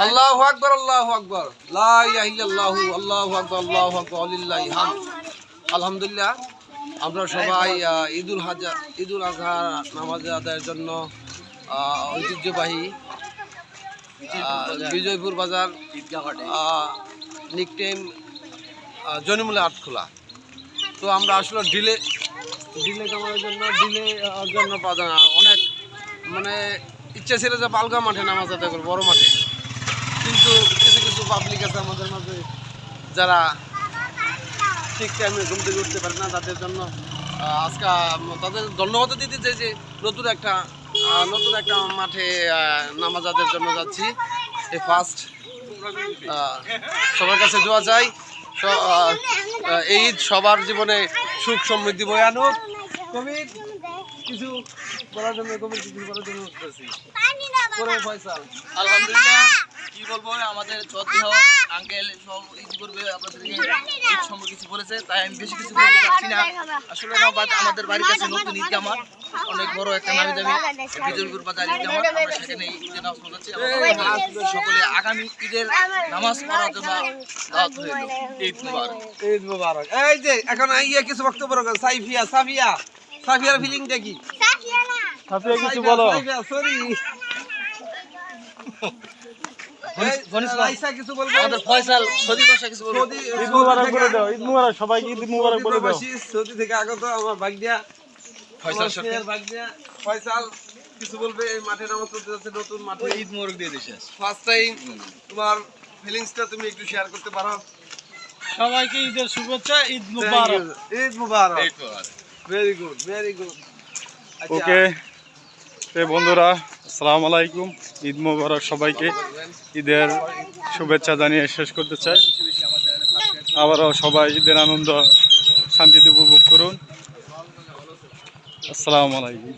আল্লাহু আকবার, আল্লাহু আকবার, লা ইলাহা ইল্লাল্লাহু, আল্লাহু আকবার, আল্লাহু আকবার, ওয়ালিল্লাহিল হামদ। আলহামদুলিল্লাহ, আমরা সবাই ঈদুল আজহা নামাজ আদায়ের জন্য ঐতিহ্যবাহী বিজয়পুর বাজার নিকটেম জনিমুলে আটখোলা। তো আমরা আসলে ডিলে কামানোর জন্য অনেক মানে ইচ্ছা ছিল যে পালগা মাঠে নামাজ আদায় করবো, বড় মাঠে। কিন্তু কিছু পাবলিক আছে আমাদের মাঝে যারা ঠিক টাইমে ঘুম থেকে উঠতে পারে না, তাদের জন্য আজকে তাদের ধন্যবাদ দিতে চাই যে নতুন একটা মাঠে নামাজ আদায়ের জন্য যাচ্ছি। এই ফার্স্ট সবার কাছে দোয়া চাই এই ঈদ সবার জীবনে সুখ সমৃদ্ধি বয়ে আনুক। কবির কিছু বলার জন্য আলহামদুলিল্লাহ, কি বলবো, আমাদের আঙ্কেল সব ঈদ করবে, আপনাদেরকে ঈদ সম্পর্কে কিছু বলেছে, তাই আমি বেশি কিছু বলতে চাচ্ছি না। আসলে আমাদের বাড়ির কাছে নতুন ঈদ জামাত, অনেক বড় একটা নামি দামি বিজয়পুর বাজার ঈদ জামাত, আমরা সেখানে ঈদের নামাজ পড়াচ্ছি। সকলে আগামী ঈদের নামাজ পড়ার জন্য দাওয়াত রইল। ঈদ মুবারক, ঈদ মুবারক। এই যে এখন কিছু বক্তব্য রাখেন। সাফিয়ার ফিলিংটা কি? সাফিয়া কিছু বলো। সরি, ঈদ মুবারক বলে দাও। ঈদ মুবারক সবাইকে, ঈদ মুবারক বলে দাও। সৌদি থেকে আগত আমার ভাগ্যা ফয়সাল কিছু বলবে। এই মাঠে নামাজ পড়তে যাচ্ছে, নতুন মাঠে। ঈদ মুবারক দিয়ে দিস। ফার্স্ট টাইম, তোমার ফিলিংসটা তুমি একটু শেয়ার করতে পারো? সবাইকে ঈদের শুভেচ্ছা, ঈদ মুবারক। ঈদ মুবারক, ভেরি গুড, ভেরি গুড। ওকে বন্ধুরা, আসসালামু আলাইকুম, ঈদ মুবারক সবাইকে। ঈদের শুভেচ্ছা জানিয়ে শেষ করতে চাই। আবারও সবাই ঈদের আনন্দ শান্তিতে উপভোগ করুন। আসসালামু আলাইকুম।